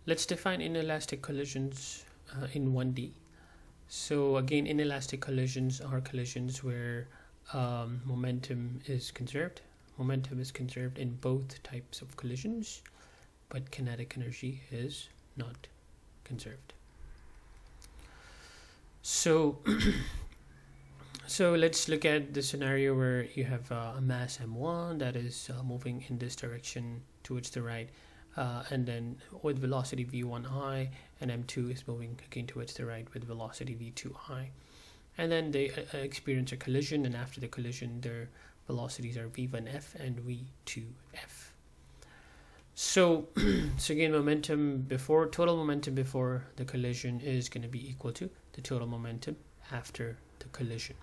Let's define inelastic collisions in 1D. So again, inelastic collisions are collisions where momentum is conserved. Momentum is conserved in both types of collisions, but kinetic energy is not conserved. So so let's look at the scenario where you have a mass m1 that is moving in this direction towards the right, and then with velocity v1i, and m2 is moving again towards the right with velocity v2i, and then they experience a collision, and after the collision their velocities are v1f and v2f. So so again, total momentum before the collision is going to be equal to the total momentum after the collision.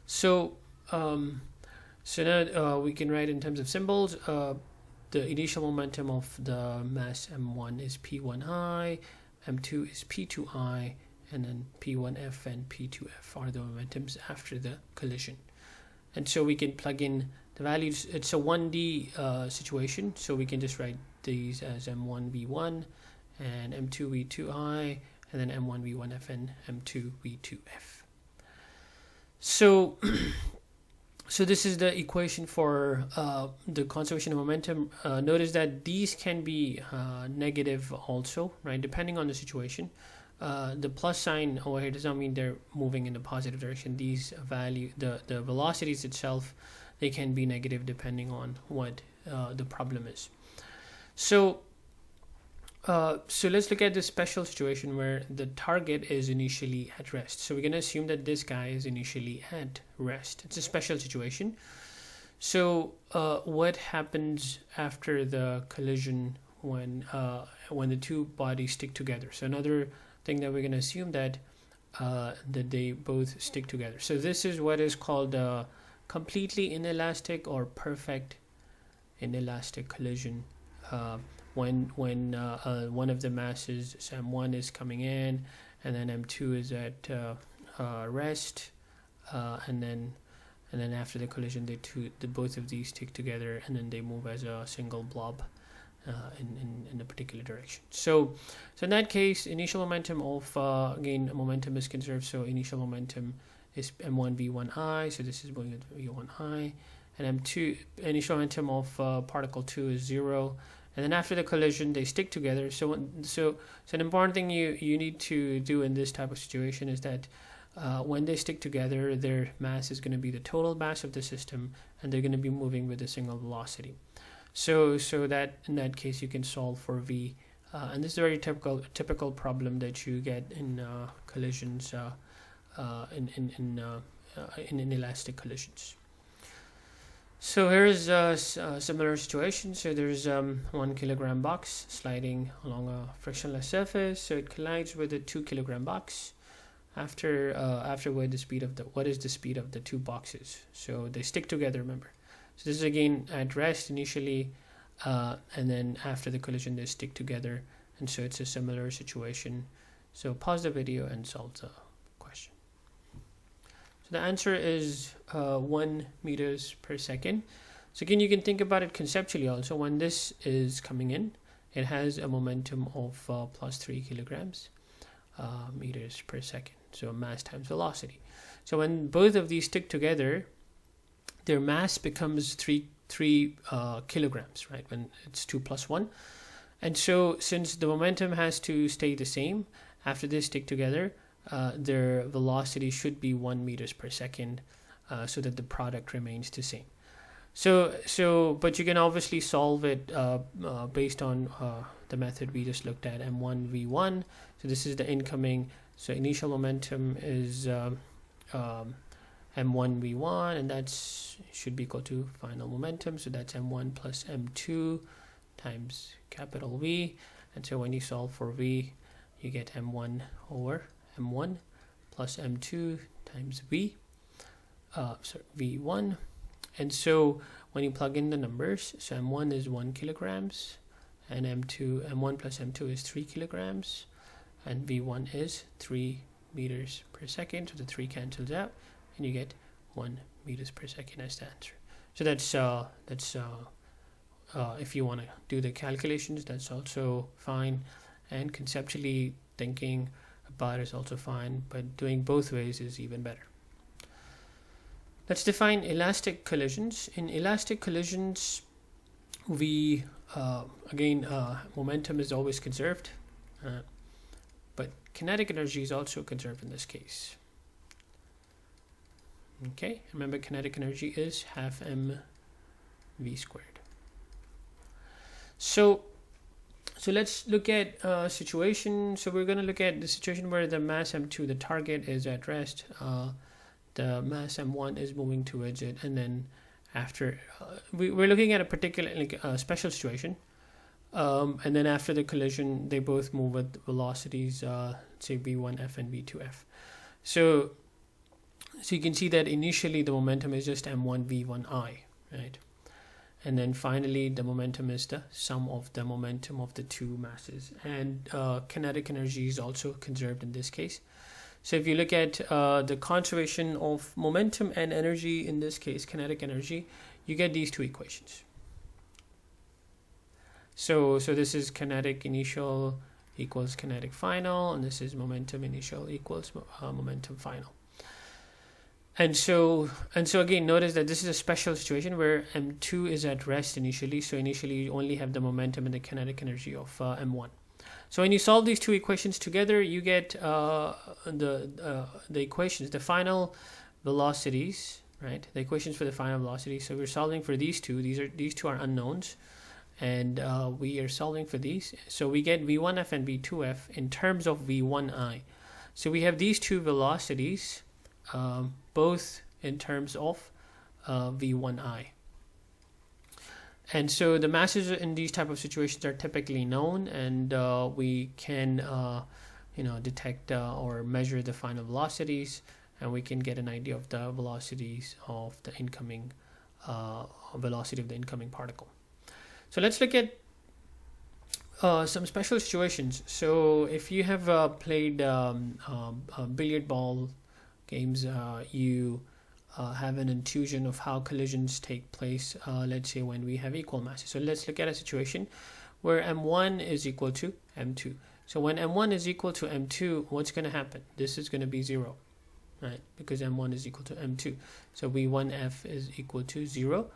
So now we can write in terms of symbols. The initial momentum of the mass m1 is p1i, m2 is p2i, and then p1f and p2f are the momentums after the collision. And so we can plug in the values. It's a 1D situation, so we can just write these as m1 v1 and m2 v2i, and then m1 v1f and m2 v2f. So so this is the equation for the conservation of momentum. Notice that these can be negative also, right, depending on the situation. The plus sign over here does not mean they're moving in the positive direction. These the velocities itself, they can be negative depending on what the problem is. So so let's look at this special situation where the target is initially at rest. So we're going to assume that this guy is initially at rest. It's a special situation. So what happens after the collision when the two bodies stick together? So another thing that we're going to assume that they both stick together. So this is what is called a completely inelastic or perfect inelastic collision. When one of the masses, so m1 is coming in, and then m2 is at rest, and then after the collision, both of these stick together, and then they move as a single blob in a particular direction. So in that case, initial momentum of again, momentum is conserved. So initial momentum is m1 v1i. So this is going at v1i, and m2 initial momentum of particle 2 is 0. And then after the collision, they stick together. So an important thing you need to do in this type of situation is that when they stick together, their mass is going to be the total mass of the system, and they're going to be moving with a single velocity. So that in that case, you can solve for v, and this is a very typical problem that you get in collisions, in inelastic collisions. So here's a similar situation. So there's 1 kilogram box sliding along a frictionless surface. So it collides with a 2 kilogram box. What is the speed of the two boxes? So they stick together, remember. So this is again at rest initially, and then after the collision they stick together, and so it's a similar situation. So pause the video and solve the question. So the answer is 1 meters per second. So again, you can think about it conceptually also. When this is coming in, it has a momentum of plus 3 kilograms meters per second. So mass times velocity. So when both of these stick together, their mass becomes 3 kilograms, right? When it's 2 plus 1. And so since the momentum has to stay the same, after they stick together, their velocity should be 1 meters per second, so that the product remains the same. But you can obviously solve it based on the method we just looked at, m1 v1. So this is the incoming. So initial momentum is m1 v1, and that's should be equal to final momentum. So that's m1 plus m2 times capital V. And so when you solve for v, you get m1 over m1 plus m2 times v1. And so when you plug in the numbers, so m1 is 1 kilograms, and m1 plus m2 is 3 kilograms, and v1 is 3 meters per second. So the 3 cancels out, and you get 1 meters per second as the answer. So that's if you want to do the calculations, that's also fine, and conceptually thinking about it is also fine, but doing both ways is even better. Let's define elastic collisions. In elastic collisions, we again, momentum is always conserved, but kinetic energy is also conserved in this case. Okay, remember kinetic energy is half mv squared. So let's look at a situation. So we're going to look at the situation where the mass m2, the target, is at rest. The mass m1 is moving towards it, and then after we're looking at a particular special situation, and then after the collision, they both move with velocities, say v1f and v2f. So you can see that initially the momentum is just m1 v1I, right? And then finally the momentum is the sum of the momentum of the two masses, and kinetic energy is also conserved in this case. So if you look at the conservation of momentum and energy, in this case kinetic energy, you get these two equations. So this is kinetic initial equals kinetic final, and this is momentum initial equals momentum final. And so again, notice that this is a special situation where m2 is at rest initially. So initially you only have the momentum and the kinetic energy of m1. So when you solve these two equations together, you get the equations, the final velocities, right? The equations for the final velocity. So we're solving for these two. These two are unknowns, and we are solving for these. So we get v1f and v2f in terms of v1I. So we have these two velocities, both in terms of v1I. And so the masses in these type of situations are typically known, and we can detect or measure the final velocities, and we can get an idea of the velocities of the incoming velocity of the incoming particle. So let's look at some special situations. So if you have played billiard ball games, you have an intuition of how collisions take place, let's say when we have equal masses. So let's look at a situation where m1 is equal to m2. So when m1 is equal to m2, what's going to happen? This is going to be 0, right? Because m1 is equal to m2. So v1f is equal to 0,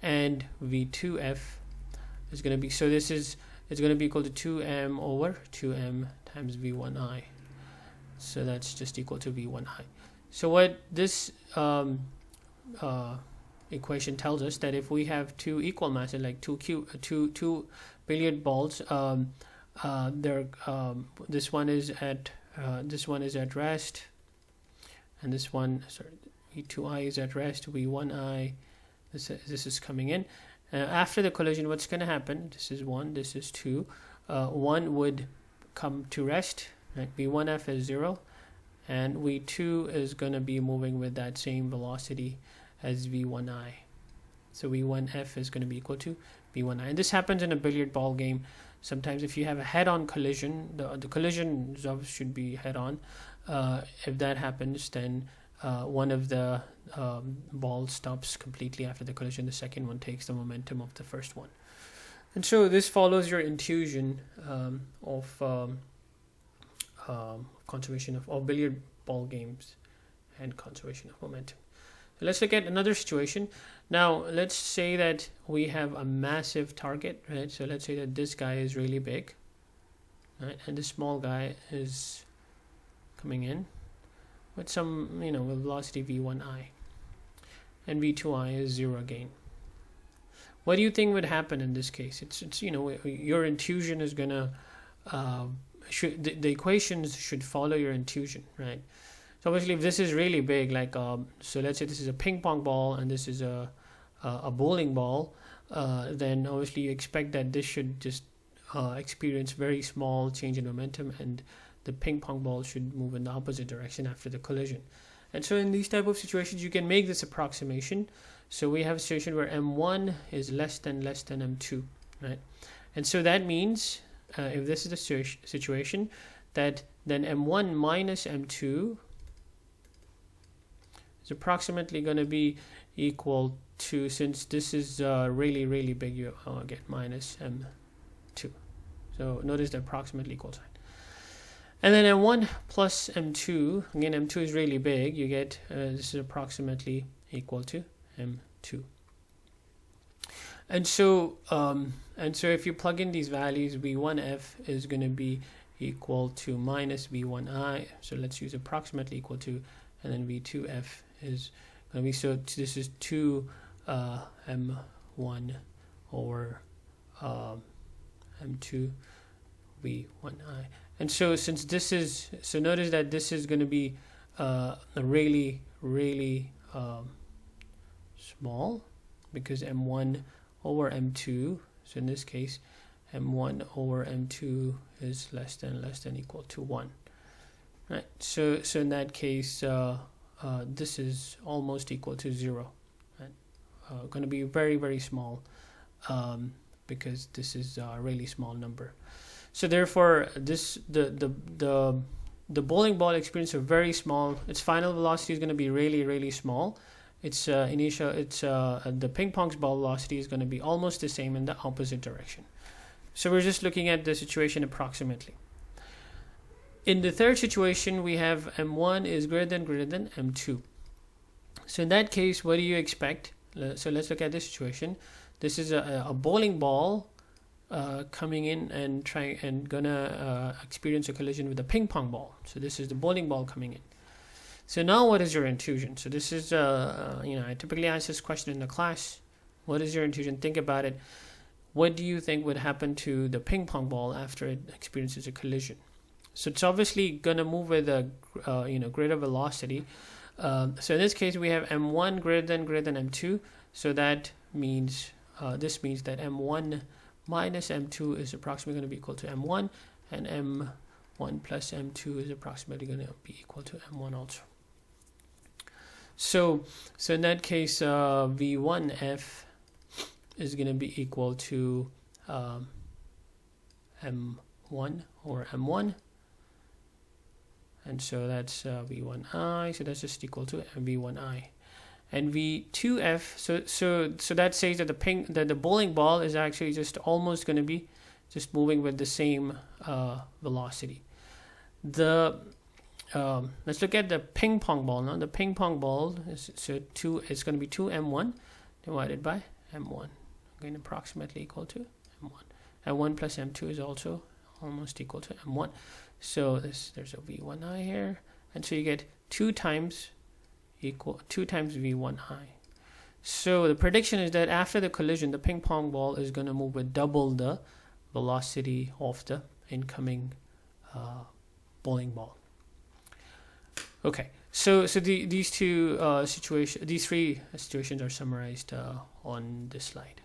and v2f is going to be, so it's going to be equal to 2m over 2m times v1i. So that's just equal to v1i. So what this equation tells us, that if we have two equal masses, like two billiard balls, this one is at rest, and this one, sorry, v2i is at rest, v1i, this is coming in. After the collision, what's going to happen? This is 1, this is 2. 1 would come to rest, right? v1f is 0. And v2 is going to be moving with that same velocity as v1i. So v1f is going to be equal to v1i. And this happens in a billiard ball game. Sometimes if you have a head-on collision, the collision should be head-on. If that happens, then one of the balls stops completely after the collision. The second one takes the momentum of the first one. And so this follows your intuition of conservation of billiard ball games and conservation of momentum. So let's look at another situation. Now let's say that we have a massive target, right? So let's say that this guy is really big, right? And this small guy is coming in with some, with velocity v1i, and v2i is 0 again. What do you think would happen in this case? It's your intuition is gonna the equations should follow your intuition, right? So obviously if this is really big, like so let's say this is a ping pong ball and this is a bowling ball, then obviously you expect that this should just experience very small change in momentum, and the ping pong ball should move in the opposite direction after the collision. And so in these type of situations you can make this approximation. So we have a situation where m1 is less than m2, right? And so that means if this is the situation, that then m1 minus m2 is approximately going to be equal 2, since this is really big, you get minus m2. So notice the approximately equal sign. And then m1 plus m2, again m2 is really big, you get this is approximately equal to m2. And so if you plug in these values, v1f is going to be equal to minus v1i, so let's use approximately equal to, and then v2f is going to be, so this is 2 m1 over m2 v1i. And so since this is, so notice that this is going to be really small, because m1 over m2, so in this case m1 over m2 is less than equal to 1, right? So in that case this is almost equal to 0, right? Going to be very small, because this is a really small number. So therefore this the bowling ball experiences a very small, its final velocity is going to be really small. Its the ping pong's ball velocity is going to be almost the same in the opposite direction. So we're just looking at the situation approximately. In the third situation, we have m1 is greater than m2. So in that case, what do you expect? So let's look at this situation. This is a bowling ball coming in and gonna experience a collision with a ping pong ball. So this is the bowling ball coming in. So now what is your intuition? So this is I typically ask this question in the class. What is your intuition? Think about it. What do you think would happen to the ping pong ball after it experiences a collision? So it's obviously gonna move with a greater velocity. So in this case we have m1 greater than m2. So that means this means that m1 minus m2 is approximately going to be equal to m1, and m1 plus m2 is approximately going to be equal to m1 also. So in that case v1f is going to be equal to m1 or m1, and so that's v1i, so that's just equal to v1i. And v2f, so that says that the bowling ball is actually just almost going to be just moving with the same velocity. Let's look at the ping pong ball now. The ping pong ball is it's going to be 2m1 divided by m1, again approximately equal to m1. m1 plus m2 is also almost equal to m1. So there's a v1i here, and so you get 2 times v1i. So the prediction is that after the collision, the ping pong ball is going to move with double the velocity of the incoming bowling ball. Okay, so these three situations are summarized on this slide.